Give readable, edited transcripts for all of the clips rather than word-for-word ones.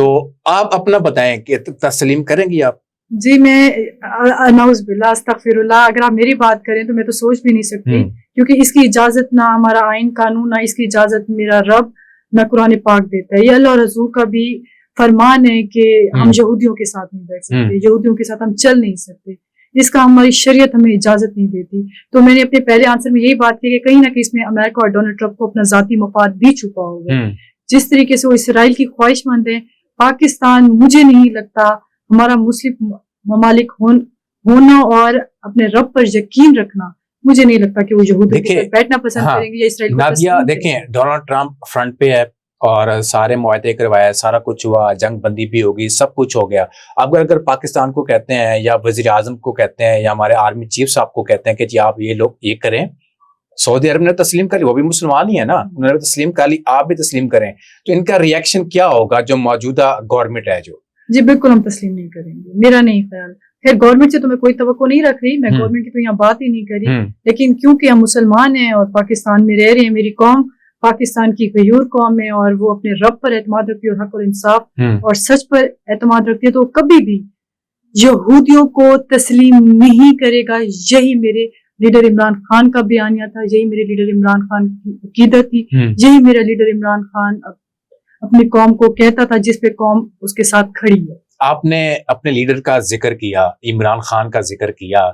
تو آپ اپنا بتائیں کہ تسلیم کریں گی آپ؟ جی میں نعوذ باللہ استغفر اللہ، اگر آپ میری بات کریں تو میں تو سوچ بھی نہیں سکتی، کیونکہ اس کی اجازت نہ ہمارا آئین قانون، نہ اس کی اجازت میرا رب، نہ قرآن پاک دیتا ہے. یہ اللہ اور رسول کا بھی فرمان ہے کہ ہم یہودیوں کے ساتھ نہیں بیٹھ سکتے، یہودیوں کے ساتھ ہم چل نہیں سکتے، اس کا ہماری شریعت ہمیں اجازت نہیں دیتی. تو میں نے اپنے پہلے آنسر میں یہی بات کی کہ کہیں نہ کہیں اس میں امریکہ اور ڈونلڈ ٹرمپ کو اپنا ذاتی مفاد بھی چھپا ہوگا. جس طریقے سے وہ اسرائیل کی خواہش مند ہیں، پاکستان مجھے نہیں لگتا، ہمارا مسلم ممالک ہونا اور اپنے رب پر یقین رکھنا، مجھے نہیں لگتا کہ وہ یہودیوں کے ساتھ بیٹھنا پسند کریں گے یا اسرائیل کو نادیہ دیکھیں، ڈونلڈ ٹرمپ فرنٹ پہ ہے اور سارے معاہدے کروائے، سارا کچھ ہوا، جنگ بندی بھی ہوگی، سب کچھ ہو گیا. اب اگر پاکستان کو کہتے ہیں یا وزیر اعظم کو کہتے ہیں یا ہمارے آرمی چیف صاحب کو کہتے ہیں کہ جی آپ یہ لوگ یہ کریں، سعودی عرب نے تسلیم کر لی، وہ بھی مسلمان ہی ہے نا، انہوں نے تسلیم کر لی، آپ بھی تسلیم کریں، تو ان کا ری ایکشن کیا ہوگا جو موجودہ گورنمنٹ ہے جو؟ جی بالکل ہم تسلیم نہیں کریں گے، میرا نہیں خیال. خیر گورنمنٹ سے تو میں کوئی توقع نہیں رکھ رہی، میں گورنمنٹ کی تو یہاں بات ہی نہیں کری، لیکن کیونکہ ہم مسلمان ہیں اور پاکستان میں رہ رہے ہیں، میری قوم پاکستان کی غیور قوم ہے اور وہ اپنے رب پر اعتماد رکھتی ہے اور حق اور انصاف اور سچ پر اعتماد رکھتی ہے، تو کبھی بھی یہودیوں کو تسلیم نہیں کرے گا. یہی میرے لیڈر عمران خان کا بیانیہ تھا، یہی میرے لیڈر عمران خان کی عقیدت تھی، یہی میرا لیڈر عمران خان اپنی قوم کو کہتا تھا، جس پہ قوم اس کے ساتھ کھڑی ہے. آپ نے اپنے لیڈر کا ذکر کیا، عمران خان کا ذکر کیا.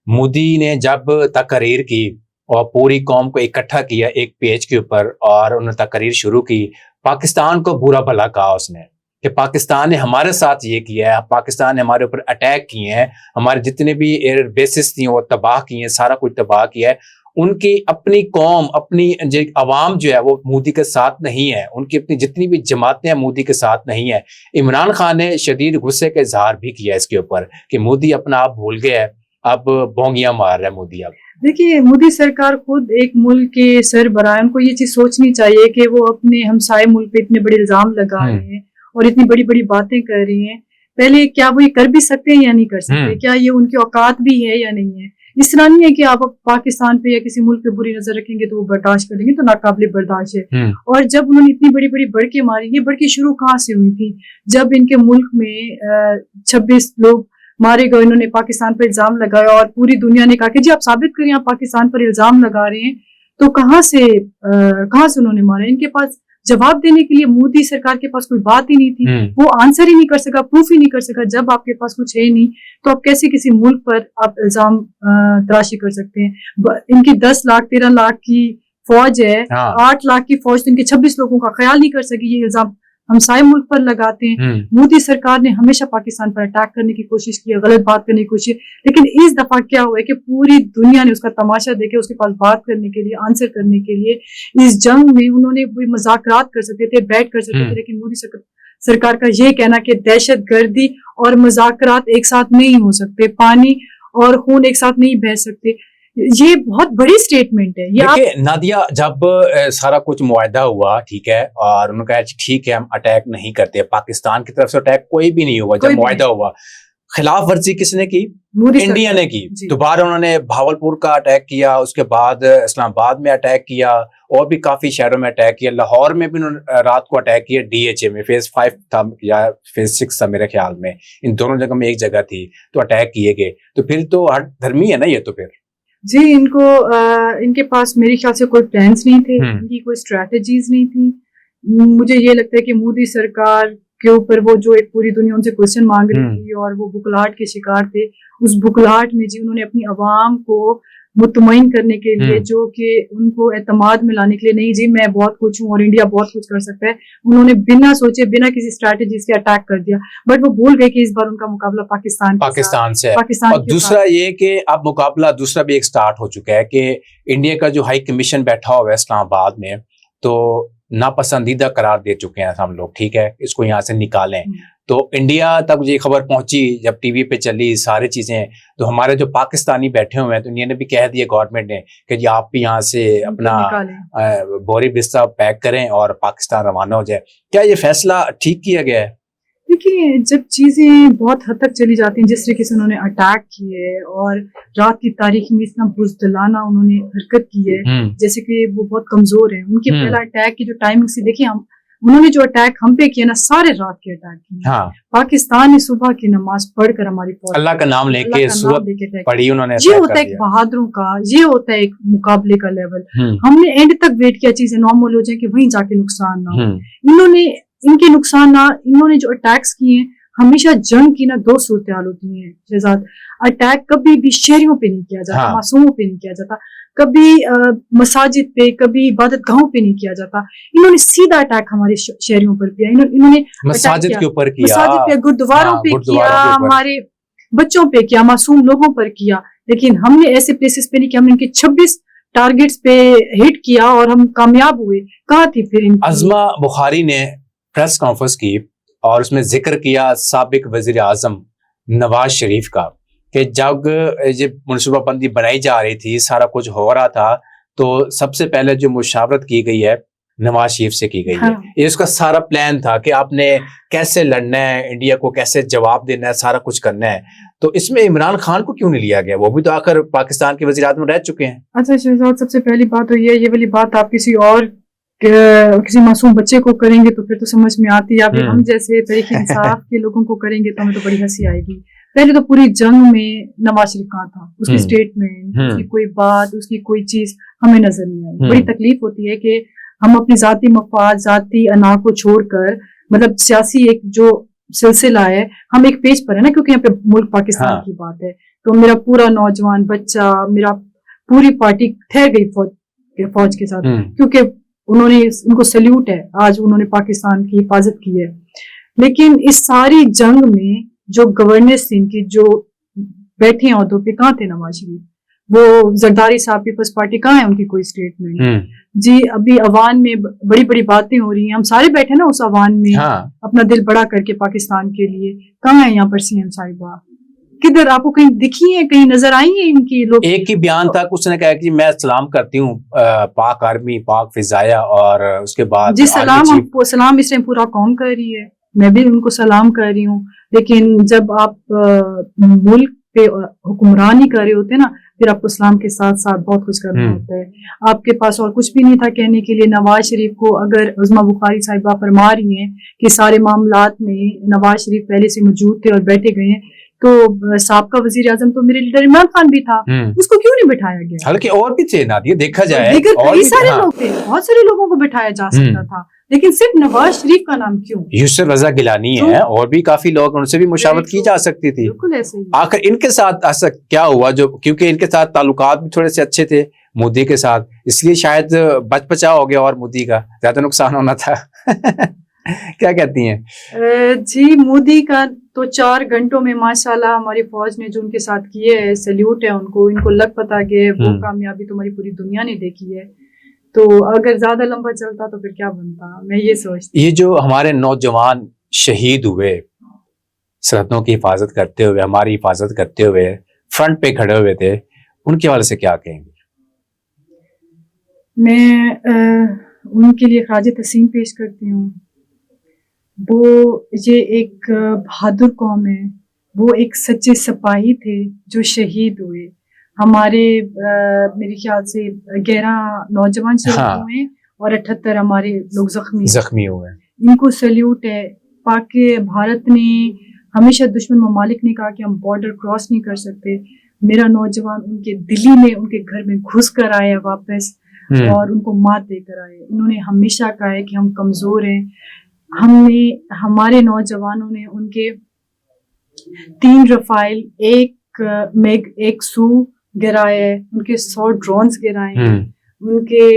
مودی نے جب تقریر کی اور پوری قوم کو اکٹھا کیا ایک پیج کے اوپر اور انہوں نے تقریر شروع کی، پاکستان کو برا بھلا کہا اس نے کہ پاکستان نے ہمارے ساتھ یہ کیا ہے، پاکستان نے ہمارے اوپر اٹیک کیے ہیں، ہمارے جتنے بھی ایئر بیسز تھیں وہ تباہ کیے ہیں، سارا کچھ تباہ کیا ہے. ان کی اپنی قوم، اپنی عوام جو ہے وہ مودی کے ساتھ نہیں ہے، ان کی اپنی جتنی بھی جماعتیں ہیں مودی کے ساتھ نہیں ہے. عمران خان نے شدید غصے کا اظہار بھی کیا اس کے اوپر کہ مودی اپنا آپ بھول گیا ہے، اب بونگیاں مار رہا ہے مودی. اب دیکھیے مودی سرکار خود ایک ملک کے سربراہ، ان کو یہ چیز سوچنی چاہیے کہ وہ اپنے ہمسائے ملک پہ اتنے بڑے الزام لگا رہے ہیں اور اتنی بڑی بڑی باتیں کر رہی ہیں. پہلے کیا وہ یہ کر بھی سکتے ہیں یا نہیں کر سکتے؟ کیا یہ ان کی اوقات بھی ہے یا نہیں ہے؟ اس طرح نہیں ہے کہ آپ پاکستان پہ یا کسی ملک پہ بری نظر رکھیں گے تو وہ برداشت کریں گے، تو ناقابل برداشت ہے. اور جب انہوں نے اتنی بڑی بڑی بڑکیں ماری، یہ بڑکیں شروع کہاں سے ہوئی تھی؟ جب ان کے ملک میں 26 لوگ مارے گئے، انہوں نے پاکستان پر الزام لگایا اور پوری دنیا نے کہا کہ جی آپ ثابت کریں آپ پاکستان پر الزام لگا رہے ہیں. تو کہاں سے انہوں نے مارا؟ ان کے پاس جواب دینے کے لیے مودی سرکار کے پاس کوئی بات ہی نہیں تھی، وہ آنسر ہی نہیں کر سکا، پروف ہی نہیں کر سکا. جب آپ کے پاس کچھ ہے نہیں تو آپ کیسے کسی ملک پر آپ الزام تراشی کر سکتے ہیں؟ ان کی 10 لاکھ 13 لاکھ کی فوج ہے، 8 لاکھ کی فوج تو ان کے 26 لوگوں کا خیال نہیں کر سکی، یہ الزام ہمسائے ملک پر لگاتے ہیں. مودی سرکار نے ہمیشہ پاکستان پر اٹیک کرنے کی کوشش کی ہے، غلط بات کرنے کی کوشش، لیکن اس دفعہ کیا ہوا ہے کہ پوری دنیا نے اس کا تماشا دیکھا، اس کے پاس بات کرنے کے لیے، آنسر کرنے کے لیے. اس جنگ میں انہوں نے مذاکرات کر سکتے تھے، بیٹھ کر سکتے تھے، لیکن مودی سرکار کا یہ کہنا کہ دہشت گردی اور مذاکرات ایک ساتھ نہیں ہو سکتے، پانی اور خون ایک ساتھ نہیں بہہ سکتے، یہ بہت بڑی سٹیٹمنٹ ہے. دیکھیں نادیہ، جب سارا کچھ معاہدہ ہوا ٹھیک ہے اور انہوں نے کہا ٹھیک ہے ہم اٹیک نہیں کرتے، پاکستان کی طرف سے اٹیک کوئی بھی نہیں ہوا. جب معاہدہ ہوا خلاف ورزی کس نے کی؟ انڈیا نے کی. دوبارہ انہوں نے بھاولپور کا اٹیک کیا، اس کے بعد اسلام آباد میں اٹیک کیا اور بھی کافی شہروں میں اٹیک کیا. لاہور میں بھی انہوں نے رات کو اٹیک کیا، DHA میں فیز 5 تھا یا فیز 6 تھا میرے خیال میں، ان دونوں جگہ میں ایک جگہ تھی تو اٹیک کیے گئے. تو پھر تو ہر دھرمی ہے نا یہ. تو پھر جی ان کے پاس میرے خیال سے کوئی پلانس نہیں تھے، ان کی کوئی اسٹریٹجیز نہیں تھی. مجھے یہ لگتا ہے کہ مودی سرکار کے اوپر وہ جو ایک پوری دنیا ان سے کوشچن مانگ رہی تھی اور وہ بکلاہٹ کے شکار تھے، اس بکلاہٹ میں جی انہوں نے اپنی عوام کو مطمئن کرنے کے لیے، جو کہ ان کو اعتماد میں لانے کے لیے، نہیں جی میں بہت کچھ ہوں اور انڈیا بہت کچھ کر سکتا ہے، انہوں نے بنا سوچے بنا کسی اسٹریٹجیز کے اٹیک کر دیا. بٹ وہ بھول گئے کہ اس بار ان کا مقابلہ پاکستان سے ہے. اور دوسرا یہ کہ اب مقابلہ دوسرا بھی ایک سٹارٹ ہو چکا ہے کہ انڈیا کا جو ہائی کمیشن بیٹھا ہوا ہے اسلام آباد میں، تو ناپسندیدہ قرار دے چکے ہیں ہم لوگ، ٹھیک ہے اس کو یہاں سے نکالیں. تو انڈیا تک یہ خبر پہنچی جب ٹی وی پہ چلی ساری چیزیں، تو ہمارے جو پاکستانی بیٹھے ہوئے ہیں تو انڈیا نے بھی کہہ دیا گورنمنٹ نے کہ جی آپ بھی یہاں سے اپنا بوری بستر پیک کریں اور پاکستان روانہ ہو جائے. کیا یہ فیصلہ ٹھیک کیا گیا ہے؟ دیکھیے جب چیزیں بہت حد تک چلی جاتی ہیں، جس طریقے سے انہوں نے اٹیک کیے اور رات کی تاریخ میں اتنا بزدلانہ انہوں نے حرکت کی ہے، جیسے کہ وہ بہت کمزور ہیں. ان کے پہلا اٹیک کی جو ٹائمنگ سے دیکھیں، انہوں نے جو اٹیک ہم پہ کیا نا سارے رات کے اٹیک کیے. ہاں پاکستان نے صبح کی نماز پڑھ کر ہماری فوج اللہ کا نام لے کے سورت پڑھی انہوں نے. یہ ہوتا ہے ایک بہادروں کا, یہ ہوتا ہے ایک مقابلے کا لیول. ہم نے اینڈ تک ویٹ کیا چیزیں نارمل ہو جائیں کہ وہیں جا کے نقصان نہ ہو. انہوں نے ان کے نقصانات, انہوں نے جو اٹیکس کیے ہیں, ہمیشہ جنگ کی نا دو صورتحال ہوتی ہیں شہزاد. اٹیک کبھی بھی شہریوں پہ نہیں کیا جاتا, معصوموں پہ نہیں کیا جاتا, کبھی مساجد پہ, کبھی عبادت گاہوں پہ نہیں کیا جاتا. انہوں نے سیدھا اٹیک ہمارے شہریوں پر کیا, انہوں نے مساجد کے اوپر کیا, مساجد پہ, گردواروں پہ کیا, ہمارے بچوں پہ کیا, معصوم لوگوں پر کیا. لیکن ہم نے ایسے پلیسز پہ نہیں کیا, ہم نے ان کے 26 ٹارگیٹس پہ ہٹ کیا اور ہم کامیاب ہوئے. کہاں تھی پھر عظمہ بخاری نے پریس کانفرنس کی اور اس میں ذکر کیا سابق وزیر اعظم نواز شریف کا کہ جب یہ منصوبہ بندی بنائی جا رہی تھی, سارا کچھ ہو رہا تھا, تو سب سے پہلے جو مشاورت کی گئی ہے نواز شریف سے کی گئی ہے. یہ اس کا سارا پلان تھا کہ آپ نے کیسے لڑنا ہے, انڈیا کو کیسے جواب دینا ہے, سارا کچھ کرنا ہے. تو اس میں عمران خان کو کیوں نہیں لیا گیا؟ وہ بھی تو آخر پاکستان کے وزیر اعظم رہ چکے ہیں. اچھا شہزاد, سب سے پہلی بات تو یہ والی بات آپ کسی اور کسی معصوم بچے کو کریں گے تو پھر تو سمجھ میں آتی ہے. ابھی ہم جیسے تحریک انصاف کے لوگوں کو کریں گے تو ہمیں تو بڑی ہنسی آئے گی. پہلے تو پوری جنگ میں نواز شریف کہاں تھا, اس کی اسٹیٹمنٹ, اس کی کوئی بات, اس کی کوئی چیز ہمیں نظر نہیں آئی. بڑی تکلیف ہوتی ہے کہ ہم اپنی ذاتی مفاد, ذاتی انا کو چھوڑ کر, مطلب سیاسی ایک جو سلسلہ ہے, ہم ایک پیج پر ہے نا, کیونکہ یہاں پہ ملک پاکستان کی بات ہے. تو میرا پورا نوجوان بچہ, میرا پوری پارٹی ٹھہر گئی فوج کے ساتھ, کیونکہ انہوں نے, ان کو سلیوٹ ہے, آج انہوں نے پاکستان کی حفاظت کی ہے. لیکن اس ساری جنگ میں جو گورننس تھی ان کی, جو بیٹھے عہدوں پہ, کہاں تھے نواز شریف؟ وہ زرداری صاحب پیپلز پارٹی کہاں ہے ان کی کوئی اسٹیٹمنٹ؟ جی ابھی عوام میں بڑی بڑی باتیں ہو رہی ہیں, ہم سارے بیٹھے نا اس عوام میں اپنا دل بڑا کر کے پاکستان کے لیے. کہاں ہے یہاں پر سی ایم صاحبہ؟ کدھر آپ کو کہیں دکھی ہیں, کہیں نظر آئی ہیں ان کی لوگ؟ ایک ہی بیان تھا, اس نے کہا کہ میں سلام کرتی ہوں پاک آرمی, پاک فضائیہ, اور اس کے بعد جی سلام اس ٹائم پورا قوم کر رہی ہے, میں بھی ان کو سلام کر رہی ہوں. لیکن جب آپ ملک پہ حکمرانی کر رہے ہوتے نا, پھر آپ کو اسلام کے ساتھ ساتھ بہت کچھ کرنا ہوتا ہے. آپ کے پاس اور کچھ بھی نہیں تھا کہنے کے لیے. نواز شریف کو اگر عظمہ بخاری صاحبہ فرما رہی ہیں کہ سارے معاملات میں نواز شریف پہلے سے موجود تھے اور بیٹھے گئے ہیں, تو سابقہ وزیر اعظم تو میرے لیڈر عمران خان بھی تھا, اس کو کیوں نہیں بٹھایا گیا؟ حالانکہ اور بھی تھے نا, دیکھا جائے دیگر کئی سارے لوگ تھے, بہت سارے لوگوں کو بٹھایا جا سکتا تھا, لیکن صرف نواز شریف کا نام کیوں؟ یوسف رضا گیلانی ہے, اور بھی کافی لوگ, ان سے بھی مشاورت کی جا سکتی تھی. بالکل ایسے ہی. آخر ان کے ساتھ ایسا کیا ہوا جو, کیونکہ ان کے ساتھ تعلقات بھی تھوڑے سے اچھے تھے مودی کے ساتھ, اس لیے شاید بچ بچا ہو گیا اور مودی کا زیادہ نقصان ہونا تھا. کیا کہتی ہیں؟ جی مودی کا تو 4 گھنٹوں میں ماشاءاللہ ہماری فوج نے جو ان کے ساتھ کیے ہے, سیلیوٹ ہے ان کو لگ پتا کہ وہ کامیابی تو ہماری پوری دنیا نے دیکھی ہے. تو اگر زیادہ لمبا چلتا تو پھر کیا بنتا, میں یہ سوچتی. یہ جو ہمارے نوجوان شہید ہوئے سرحدوں کی حفاظت کرتے ہوئے, ہماری حفاظت کرتے ہوئے, فرنٹ پہ کھڑے ہوئے تھے, ان کے حوالے سے کیا کہیں گے؟ میں ان کے لیے خراج تحسین پیش کرتی ہوں. وہ یہ ایک بہادر قوم ہے, وہ ایک سچے سپاہی تھے جو شہید ہوئے. ہمارے میرے خیال سے 11 نوجوان شہید ہوئے اور 78 ہمارے لوگ زخمی ہوئے. ان کو سیلیوٹ ہے. پاک بھارت نے ہمیشہ دشمن ممالک نے کہا کہ ہم بارڈر کراس نہیں کر سکتے. میرا نوجوان ان کے دلی میں, ان کے گھر میں گھس کر آیا واپس, اور ان کو مات دے کر آئے. انہوں نے ہمیشہ کہا ہے کہ ہم کمزور ہیں. ہمارے نوجوانوں نے ان کے 3 رفائل, 1 میگ 1 سو گرائے, ان کے 100 ڈرونز گرائے, ان کے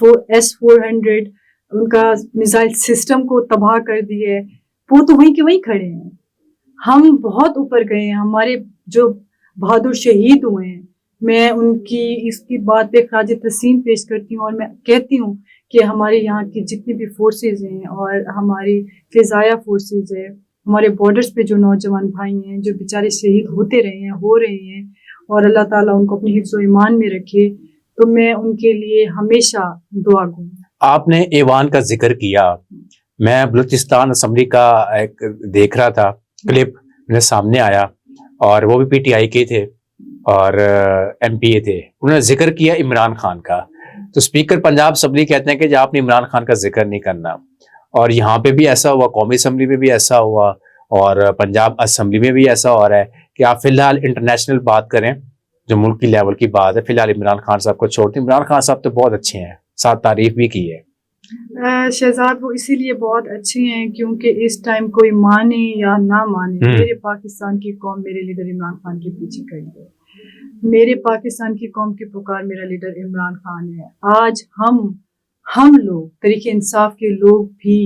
S-400 ان کا میزائل سسٹم کو تباہ کر دیے. وہ تو وہیں کے وہیں کھڑے ہیں. ہم بہت اوپر گئے ہیں. ہمارے جو بہادر شہید ہوئے ہیں, میں ان کی اس کی بات پہ خراج تحسین پیش کرتی ہوں, اور میں کہتی ہوں کہ ہمارے یہاں کی جتنی بھی فورسز ہیں اور ہماری فضائیہ فورسز ہے, ہمارے بارڈرز پہ جو نوجوان بھائی ہیں جو بیچارے شہید ہوتے رہے ہیں, ہو رہے ہیں, اور اللہ تعالیٰ ان کو اپنی حفظ و ایمان میں رکھے, تو میں ان کے لیے ہمیشہ دعا گوں. آپ نے ایوان کا ذکر کیا, میں بلوچستان اسمبلی کا ایک دیکھ رہا تھا کلپ, میرے سامنے آیا, اور وہ بھی پی ٹی آئی کے تھے اور ایم پی اے تھے. انہوں نے ذکر کیا عمران خان کا, تو اسپیکر پنجاب اسمبلی کہتے ہیں کہ جب آپ نے عمران خان کا ذکر نہیں کرنا, اور یہاں پہ بھی ایسا ہوا, قومی اسمبلی میں بھی ایسا ہوا, اور پنجاب اسمبلی میں بھی ایسا ہو رہا ہے کہ آپ فی الحال انٹرنیشنل بات کریں, جو ملک کی لیول کی بات ہے, فی الحال عمران خان صاحب کو چھوڑتے. عمران خان صاحب تو بہت اچھے ہیں, ساتھ تعریف بھی کی ہے. شہزاد وہ اسی لیے بہت اچھے ہیں کیونکہ اس ٹائم کوئی مانے یا نہ مانے, میرے پاکستان کی قوم میرے لیڈر عمران خان کے پیچھے کھڑی ہے. میرے پاکستان کی قوم کی پکار میرا لیڈر عمران خان ہے. آج ہم لوگ تحریک انصاف کے لوگ بھی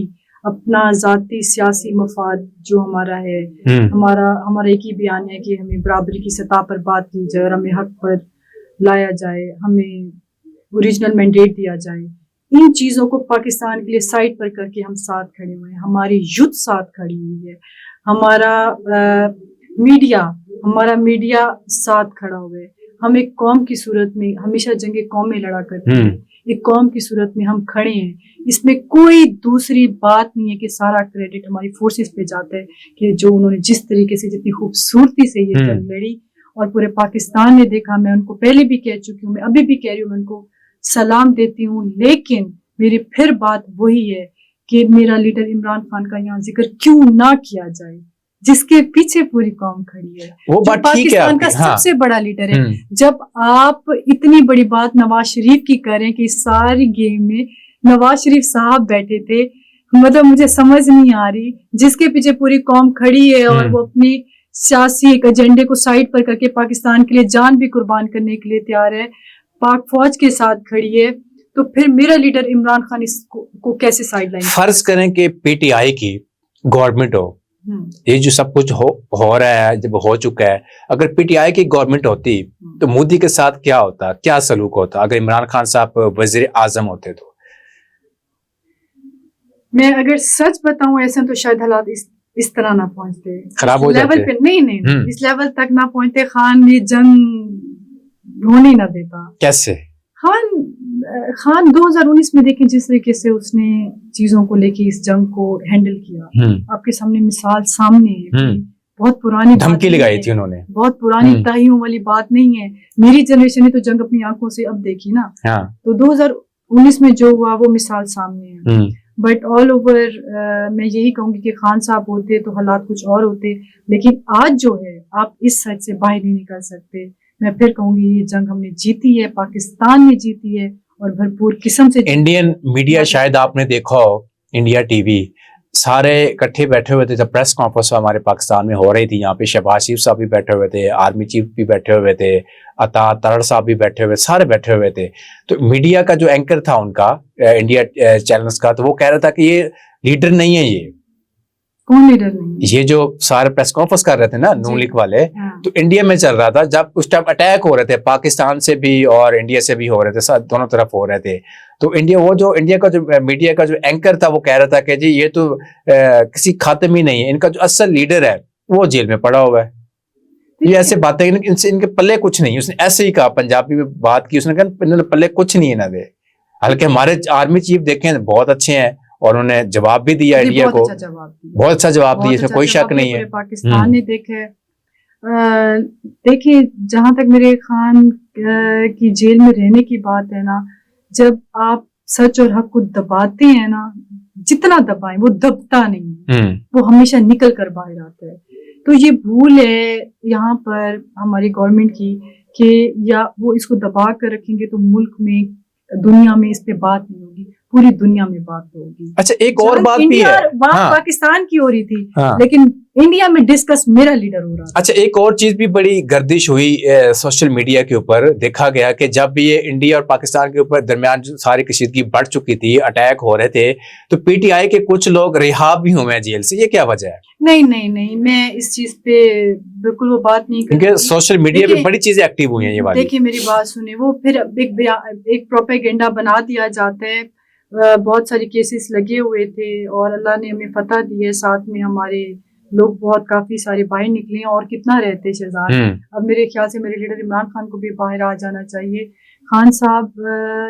اپنا ذاتی سیاسی مفاد جو ہمارا ہے, ہمارا ایک ہی بیان ہے کہ ہمیں برابری کی سطح پر بات کی جائے اور ہمیں حق پر لایا جائے, ہمیں اوریجنل مینڈیٹ دیا جائے. ان چیزوں کو پاکستان کے لیے سائڈ پر کر کے ہم ساتھ کھڑے ہوئے ہیں, ہماری یوتھ ساتھ کھڑی ہوئی ہے, ہمارا میڈیا ساتھ کھڑا ہوا ہے. ہم ایک قوم کی صورت میں ہمیشہ جنگ قومیں لڑا کرتے ہیں, ایک قوم کی صورت میں ہم کھڑے ہیں. اس میں کوئی دوسری بات نہیں ہے کہ سارا کریڈٹ ہماری فورسز پہ جاتا ہے کہ جو انہوں نے جس طریقے سے جتنی خوبصورتی سے یہ جنگ لڑی اور پورے پاکستان نے دیکھا. میں ان کو پہلے بھی کہہ چکی ہوں, میں ابھی بھی کہہ رہی ہوں, میں ان کو سلام دیتی ہوں. لیکن میری پھر بات وہی ہے کہ میرا لیڈر عمران خان کا یہاں ذکر کیوں نہ کیا جائے, جس کے پیچھے پوری قوم کھڑی ہے, وہ جو پاکستان کا سب سے بڑا لیڈر ہے. جب آپ اتنی بڑی بات نواز شریف کی کریں کہ ساری گیم میں نواز شریف صاحب بیٹھے تھے, مطلب مجھے سمجھ نہیں آ رہی, جس کے پیچھے پوری قوم کھڑی ہے اور وہ اپنی سیاسی ایک ایجنڈے کو سائڈ پر کر کے پاکستان کے لیے جان بھی قربان کرنے کے لیے تیار ہے, پاک فوج کے ساتھ کھڑی ہے, تو پھر میرا لیڈر عمران خان اس کو کیسے سائڈ لائن. فرض کریں کہ پی ٹی آئی کی گورنمنٹ ہو, یہ جو سب کچھ ہو رہا ہے, جب ہو چکا ہے, اگر پی ٹی آئی کی گورنمنٹ ہوتی تو مودی کے ساتھ کیا ہوتا, کیا سلوک ہوتا؟ اگر عمران خان صاحب وزیر اعظم ہوتے تو میں اگر سچ بتاؤں ایسا تو شاید حالات اس طرح نہ پہنچتے, خراب ہو جاتے. لیول پہ نہیں اس لیول تک نہ پہنچتے. خان نے جنگ ہونے نہ دیتا. کیسے؟ خان 2019 میں دیکھیں جس طریقے سے اس نے چیزوں کو لے کے اس جنگ کو ہینڈل کیا, آپ کے سامنے مثال سامنے ہے. بہت پرانی دھمکی لگائی تھی انہوں نے, بہت پرانی تاہیوں والی بات نہیں ہے. میری جنریشن نے تو جنگ اپنی آنکھوں سے اب دیکھی نا, تو 2019 میں جو ہوا وہ مثال سامنے ہے. بٹ آل اوور میں یہی کہوں گی کہ خان صاحب ہوتے تو حالات کچھ اور ہوتے, لیکن آج جو ہے آپ اس سچ سے باہر نہیں نکل سکتے. میں پھر کہوں گی یہ جنگ ہم نے جیتی ہے, پاکستان نے جیتی ہے, اور بھرپور قسم سے. انڈین میڈیا شاید آپ نے دیکھا ہو, انڈیا ٹی وی سارے اکٹھے بیٹھے ہوئے تھے جب پریس کانفرنس ہمارے پاکستان میں ہو رہی تھی. یہاں پہ شہباز شریف صاحب بھی بیٹھے ہوئے تھے, آرمی چیف بھی بیٹھے ہوئے تھے, عطا ترڑ صاحب بھی بیٹھے ہوئے, سارے بیٹھے ہوئے تھے. تو میڈیا کا جو اینکر تھا ان کا, انڈیا چینلز کا, تو وہ کہہ رہا تھا کہ یہ لیڈر نہیں ہے. یہ کون لیڈر نہیں, یہ جو سارے پریس کانفرنس کر رہے تھے نا نون لیگ والے, تو انڈیا میں چل رہا تھا جب اس ٹائم اٹیک ہو رہے تھے, پاکستان سے بھی اور انڈیا سے بھی ہو رہے تھے, دونوں طرف ہو رہے تھے. تو انڈیا کا جو میڈیا کا جو اینکر تھا وہ کہہ رہا تھا کہ جی یہ تو کسی خاتم ہی نہیں ہے, ان کا جو اصل لیڈر ہے وہ جیل میں پڑا ہوا ہے. یہ ایسے باتیں ان کے پلے کچھ نہیں. اس نے ایسے ہی کہا, پنجابی میں بات کی, اس نے کہا پلے کچھ نہیں ہے نا دے. حالانکہ ہمارے آرمی چیف دیکھیں بہت اچھے ہیں اور انہوں نے جواب بھی دیا انڈیا کو, بہت اچھا جواب دیا, اس میں کوئی شک نہیں ہے. پاکستان نے دیکھیں جہاں تک میرے خان کی جیل میں رہنے کی بات ہے نا, جب آپ سچ اور حق کو دباتے ہیں نا, جتنا دبائیں وہ دبتا نہیں, وہ ہمیشہ نکل کر باہر آتا ہے. تو یہ بھول ہے یہاں پر ہماری گورنمنٹ کی کہ یا وہ اس کو دبا کر رکھیں گے تو ملک میں دنیا میں اس پہ بات نہیں ہوگی, پوری دنیا میں بات ہوگی. اچھا ایک اور بات بھی ہے, پاکستان کی ہو رہی تھی لیکن انڈیا میں ڈسکس میرا لیڈر ہو رہا تھا. اچھا ایک اور چیز بھی بڑی گردش ہوئی سوشل میڈیا کے اوپر, دیکھا گیا کہ جب یہ انڈیا اور پاکستان کے اوپر درمیان ساری کشیدگی بڑھ چکی تھی, اٹیک ہو رہے تھے, تو پی ٹی آئی کے کچھ لوگ رہا بھی ہوئے ہیں جیل سے. یہ کیا وجہ ہے؟ نہیں میں اس چیز پہ بالکل وہ بات نہیں کرتی, کیونکہ سوشل میڈیا پہ بڑی چیزیں ایکٹیو ہوئی ہیں یہ والی. دیکھیے میری بات سنیں, وہ پھر ایک پروپیگنڈا بنا دیا جاتا ہے. بہت ساری کیسز لگے ہوئے تھے اور اللہ نے ہمیں فتح دی ہے, ساتھ میں ہمارے لوگ بہت کافی سارے باہر نکلے ہیں, اور کتنا رہتے شہزاد. اب میرے خیال سے میرے لیڈر عمران خان کو بھی باہر آ جانا چاہیے. خان صاحب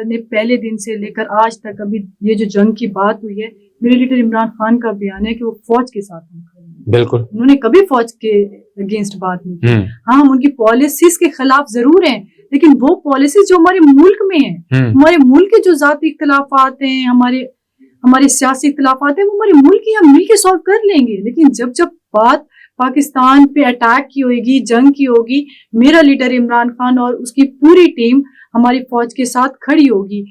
نے پہلے دن سے لے کر آج تک ابھی یہ جو جنگ کی بات ہوئی ہے, میرے لیڈر عمران خان کا بیان ہے کہ وہ فوج کے ساتھ ہیں. بالکل انہوں نے کبھی فوج کے اگینسٹ بات نہیں کی. ہاں ہم ان کی پالیسیز کے خلاف ضرور ہیں, لیکن وہ پالیسیز جو ہمارے ملک میں ہیں، ہمارے ملک کے جو ذاتی اختلافات ہیں، ہمارے سیاسی اختلافات ہیں، وہ ہمارے ملک کے ہم مل کے سالو کر لیں گے. لیکن جب بات پاکستان پہ اٹیک کی ہوئے گی، جنگ کی ہوگی، میرا لیڈر عمران خان اور اس کی پوری ٹیم ہماری فوج کے ساتھ کھڑی ہوگی.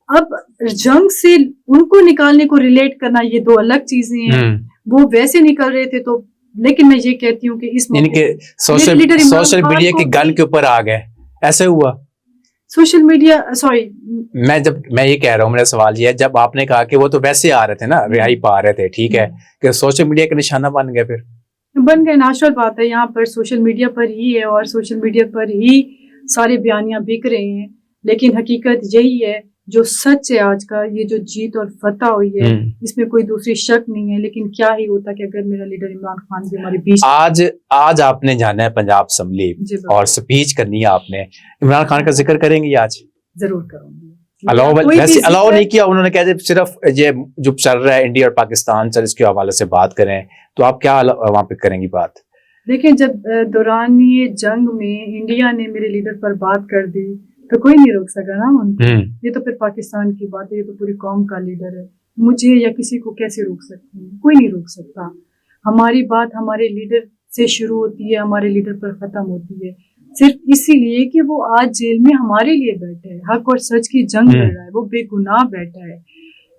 اب جنگ سے ان کو نکالنے کو ریلیٹ کرنا یہ دو الگ چیزیں ہیں. وہ ویسے نکل رہے تھے تو، لیکن میں یہ کہتی ہوں کہ اس یعنی کہ سوشل میڈیا کی گن کے اوپر آ گئے، ایسے ہوا سوشل میڈیا. سوری، میں یہ کہہ رہا ہوں، میرا سوال یہ ہے، جب آپ نے کہا کہ وہ تو ویسے آ رہے تھے نا، رہائی پا رہے تھے، ٹھیک ہے، کہ سوشل میڈیا کا نشانہ بن گئے، پھر بن گئے. نیچرل بات ہے، یہاں پر سوشل میڈیا پر ہی ہے اور سوشل میڈیا پر ہی سارے بیانیاں بک رہے ہیں. لیکن حقیقت یہی ہے، جو سچ ہے آج کا، یہ جو جیت اور فتح ہوئی ہے، اس میں کوئی دوسری شک نہیں ہے. لیکن کیا ہی ہوتا کہ اگر میرا لیڈر عمران خان بھی ہمارے بیچ. آج آپ نے جانا ہے پنجاب اسمبلی اور سپیچ کرنی ہے، آپ نے عمران خان کا ذکر کریں گے آج؟ ضرور کروں گی. ویسے الاؤ نہیں کیا انہوں نے، کہتے صرف یہ جو چل رہا ہے انڈیا اور پاکستان، سر اس کے حوالے سے بات کریں، تو آپ کیا وہاں پہ کریں گی بات؟ دیکھیں، جب دوران یہ جنگ میں انڈیا نے میرے لیڈر پر بات کر دی تو کوئی نہیں روک سکا نا ان کو. یہ تو پھر پاکستان کی بات ہے، یہ تو پوری قوم کا لیڈر ہے. مجھے یا کسی کو کیسے روک سکتے ہیں؟ کوئی نہیں روک سکتا. ہماری بات ہمارے لیڈر سے شروع ہوتی ہے، ہمارے لیڈر پر ختم ہوتی ہے، صرف اسی لیے کہ وہ آج جیل میں ہمارے لیے بیٹھا ہے، حق اور سچ کی جنگ لڑ رہا ہے، وہ بے گناہ بیٹھا ہے.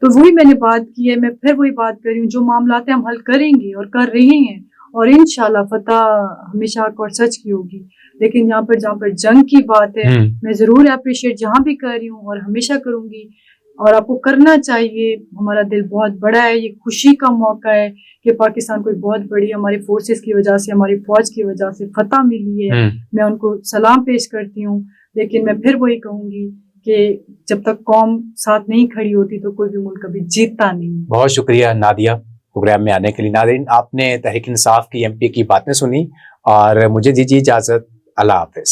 تو وہی میں نے بات کی ہے، میں پھر وہی بات کر رہی ہوں. جو معاملات ہیں ہم حل کریں گے اور کر رہے ہیں، اور انشاءاللہ فتح ہمیشہ حق اور سچ کی ہوگی. لیکن جہاں پر جنگ کی بات ہے، میں ضرور اپریشیٹ جہاں بھی کر رہی ہوں اور ہمیشہ کروں گی. اور آپ کو کرنا چاہیے. ہمارا دل بہت بڑا ہے، یہ خوشی کا موقع ہے کہ پاکستان کو ایک بہت بڑی ہماری فورسز کی وجہ سے، ہماری فوج کی وجہ سے فتح ملی ہے. میں ان کو سلام پیش کرتی ہوں. لیکن میں پھر وہی کہوں گی کہ جب تک قوم ساتھ نہیں کھڑی ہوتی تو کوئی بھی ملک کبھی جیتتا نہیں. بہت شکریہ نادیہ پروگرام میں آنے کے لیے. ناظرین، آپ نے تحریک انصاف کی ایم پی کی باتیں سنی اور مجھے دیجیے اجازت. اللہ حافظ.